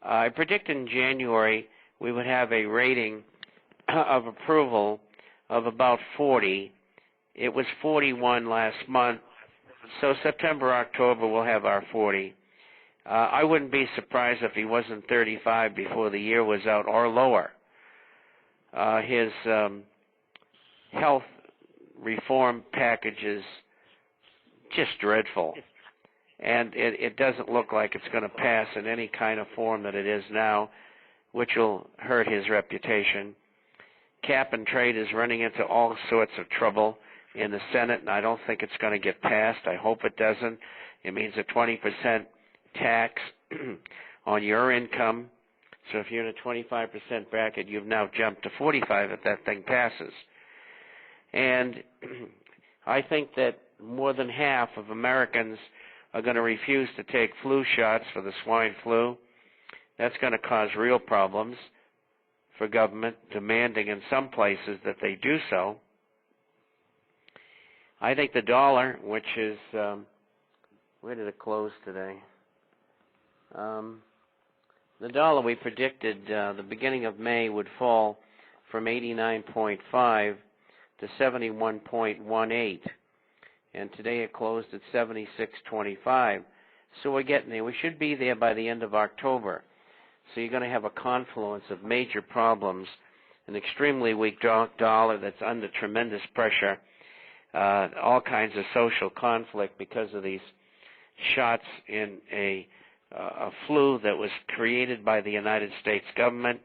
I predict in January we would have a rating of approval of about 40. It was 41 last month, so September, October we'll have our 40. I wouldn't be surprised if he wasn't 35 before the year was out or lower. His health reform package is just dreadful, and it doesn't look like it's going to pass in any kind of form that it is now, which will hurt his reputation. Cap and trade is running into all sorts of trouble in the Senate, and I don't think it's going to get passed. I hope it doesn't. It means a 20% tax on your income. So if you're in a 25% bracket, you've now jumped to 45 if that thing passes. And I think that more than half of Americans are going to refuse to take flu shots for the swine flu. That's going to cause real problems for government, demanding in some places that they do so. I think the dollar, which is, where did it close today? The dollar, we predicted the beginning of May would fall from 89.5 to 71.18, and today it closed at 76.25. So we're getting there. We should be there by the end of October. So you're going to have a confluence of major problems, an extremely weak dollar that's under tremendous pressure, all kinds of social conflict because of these shots in a flu that was created by the United States government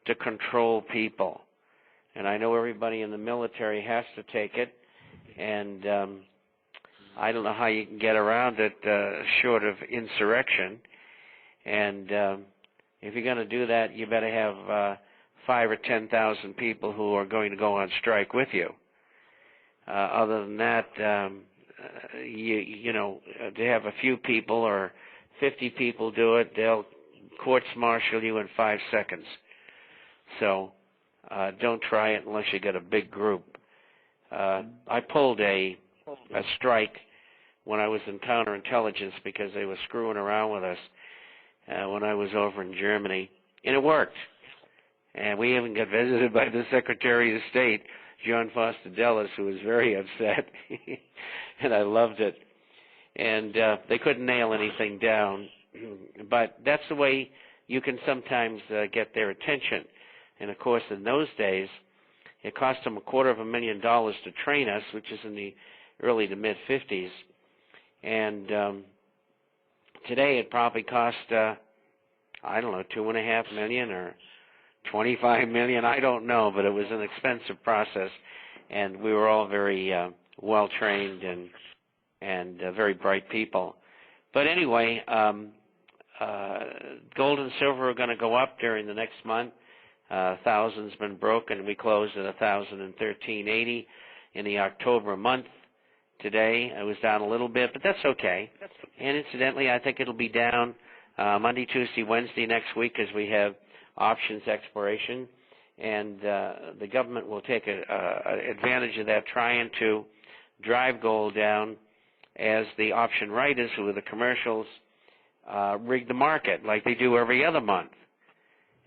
to control people. And I know everybody in the military has to take it, and I don't know how you can get around it short of insurrection. And if you're going to do that, you better have 5,000 or 10,000 people who are going to go on strike with you. Other than that, you know, to have a few people or 50 people do it, they'll courts-martial you in 5 seconds. So don't try it unless you get a big group. I pulled a strike when I was in counterintelligence because they were screwing around with us when I was over in Germany, and it worked. And we even got visited by the Secretary of State, John Foster Dulles, who was very upset, and I loved it. And they couldn't nail anything down, but that's the way you can sometimes get their attention. And of course, in those days, it cost them $250,000 to train us, which is in the early to mid 50s. And today it probably cost, I don't know, $2.5 million or $25 million. I don't know, but it was an expensive process, and we were all very well trained and very bright people. But anyway, gold and silver are going to go up during the next month. 1,000's been broken. We closed at 1,013.80 in the October month. Today it was down a little bit, but that's okay. And incidentally, I think it'll be down Monday, Tuesday, Wednesday next week as we have options expiration, and the government will take advantage of that, trying to drive gold down as the option writers, who are the commercials, rig the market like they do every other month.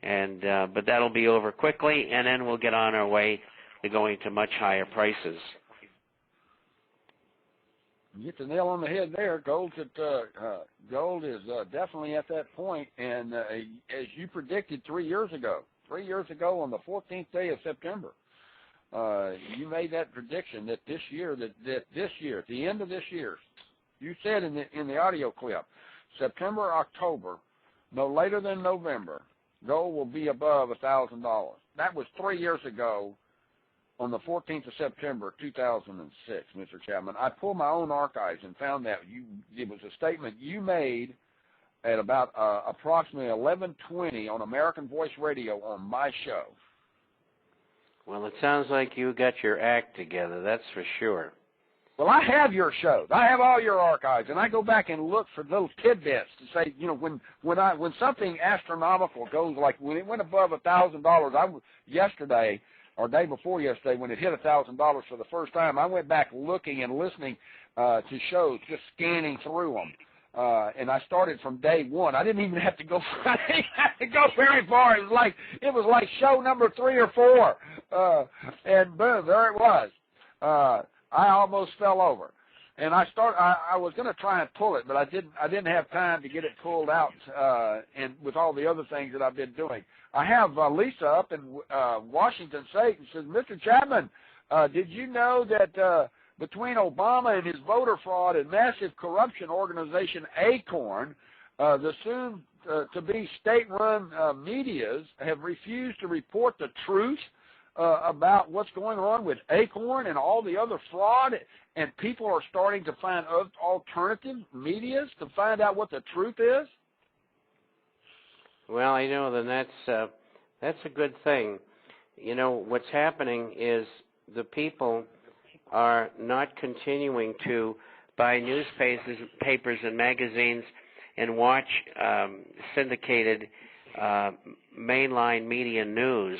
And but that'll be over quickly, and then we'll get on our way to going to much higher prices. You hit the nail on the head there. Gold is definitely at that point, and as you predicted 3 years ago on the 14th day of September, you made that prediction that this year, at the end of this year, you said in the audio clip, September, October, no later than November, gold will be above $1,000. That was 3 years ago on the 14th of September, 2006, Mr. Chapman. I pulled my own archives and found that it was a statement you made at about approximately 11:20 on American Voice Radio on my show. Well, it sounds like you got your act together, that's for sure. Well, I have your shows. I have all your archives, and I go back and look for little tidbits to say, you know, when something astronomical goes, like when it went above $1,000, yesterday or day before yesterday, when it hit $1,000 for the first time, I went back looking and listening to shows, just scanning through them. And I started from day one. I didn't even have to go. I didn't have to go very far. It was like show number 3 or 4, and boom, there it was. I almost fell over, and I was going to try and pull it, but I didn't have time to get it pulled out, and with all the other things that I've been doing. I have Lisa up in Washington State, and says, Mr. Chapman, did you know that between Obama and his voter fraud and massive corruption organization Acorn, the soon-to-be state-run medias have refused to report the truth about what's going on with Acorn and all the other fraud, and people are starting to find alternative medias to find out what the truth is? Well, I know then that's a good thing. You know, what's happening is the people are not continuing to buy newspapers and magazines and watch syndicated mainline media news.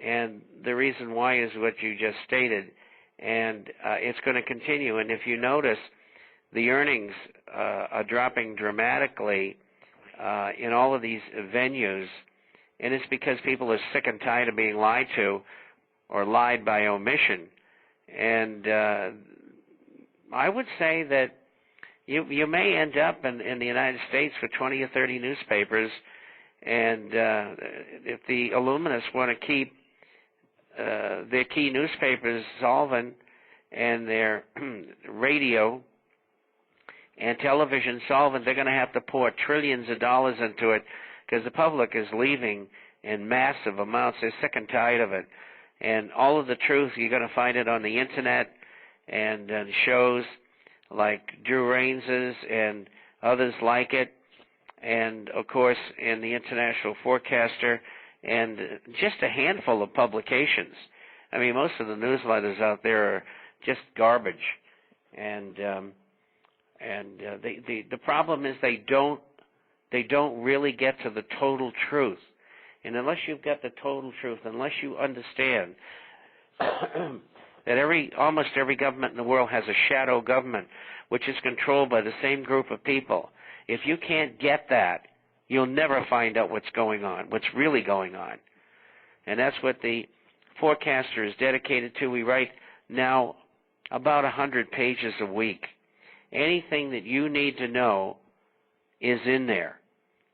And the reason why is what you just stated. And it's going to continue. And if you notice, the earnings are dropping dramatically in all of these venues. And it's because people are sick and tired of being lied to or lied by omission. And I would say that you may end up in the United States with 20 or 30 newspapers, and if the Illuminists want to keep their key newspapers solvent and their radio and television solvent, they're going to have to pour trillions of dollars into it because the public is leaving in massive amounts. They're sick and tired of it. And all of the truth, you're going to find it on the Internet and shows like Drew Raines's and others like it, and, of course, in the International Forecaster, and just a handful of publications. I mean, most of the newsletters out there are just garbage. And the problem is they don't really get to the total truth. And unless you've got the total truth, unless you understand that almost every government in the world has a shadow government, which is controlled by the same group of people, if you can't get that, you'll never find out what's going on, what's really going on. And that's what the Forecaster is dedicated to. We write now about 100 pages a week. Anything that you need to know is in there.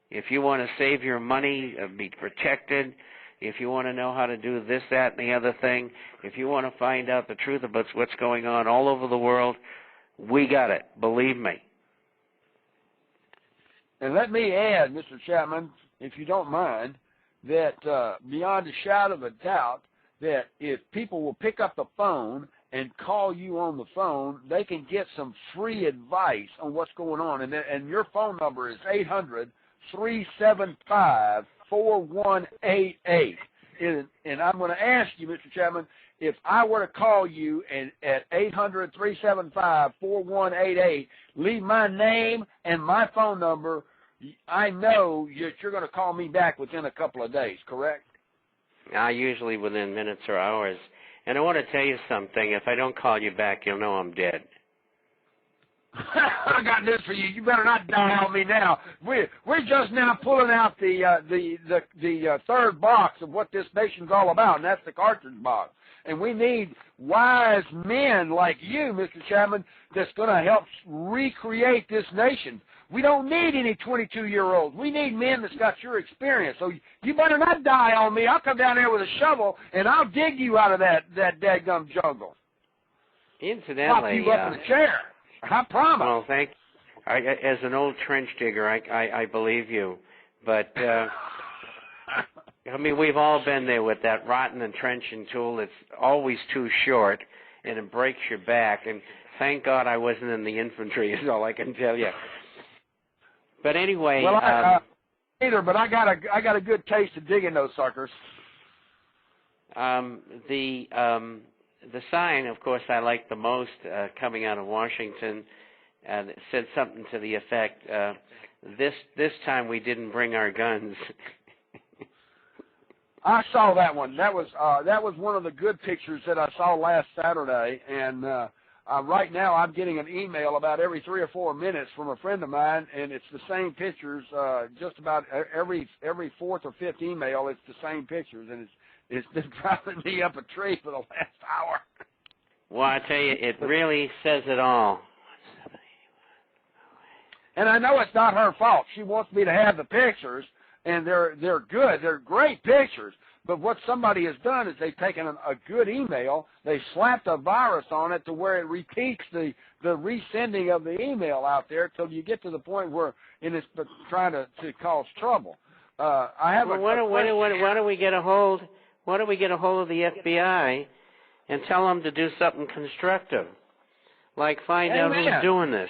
If you want to save your money, be protected, if you want to know how to do this, that, and the other thing, if you want to find out the truth about what's going on all over the world, we got it, believe me. And let me add, Mr. Chapman, if you don't mind, that beyond a shadow of a doubt, that if people will pick up the phone and call you on the phone, they can get some free advice on what's going on. And your phone number is 800-375-4188. And I'm going to ask you, Mr. Chapman, if I were to call you at 800-375-4188, leave my name and my phone number, I know you're going to call me back within a couple of days, correct? Usually within minutes or hours. And I want to tell you something. If I don't call you back, you'll know I'm dead. I got news for you. You better not die on me now. We're just now pulling out the third box of what this nation's all about, and that's the cartridge box. And we need wise men like you, Mr. Chapman, that's going to help recreate this nation. We don't need any 22-year-olds. We need men that's got your experience. So you better not die on me. I'll come down there with a shovel, and I'll dig you out of that dadgum jungle. Incidentally, pop you up in a chair. I promise. Well, thank you. As an old trench digger, I believe you. But, I mean, we've all been there with that rotten entrenching tool. It's always too short, and it breaks your back. And thank God I wasn't in the infantry is all I can tell you. But anyway. Well, either, but I got a good taste of digging those suckers. The sign, of course, I liked the most coming out of Washington, it said something to the effect, this time we didn't bring our guns. I saw that one. That was one of the good pictures that I saw last Saturday, and Right now, I'm getting an email about every 3 or 4 minutes from a friend of mine, and it's the same pictures. Just about every fourth or fifth email, it's the same pictures, and it's been driving me up a tree for the last hour. Well, I tell you, it really says it all. And I know it's not her fault. She wants me to have the pictures, and they're good. They're great pictures. But what somebody has done is they've taken a good email, they slapped a virus on it to where it repeats the resending of the email out there till you get to the point where it is trying to cause trouble. I have why don't we get a hold? Why don't we get a hold of the FBI and tell them to do something constructive, like find out who's doing this?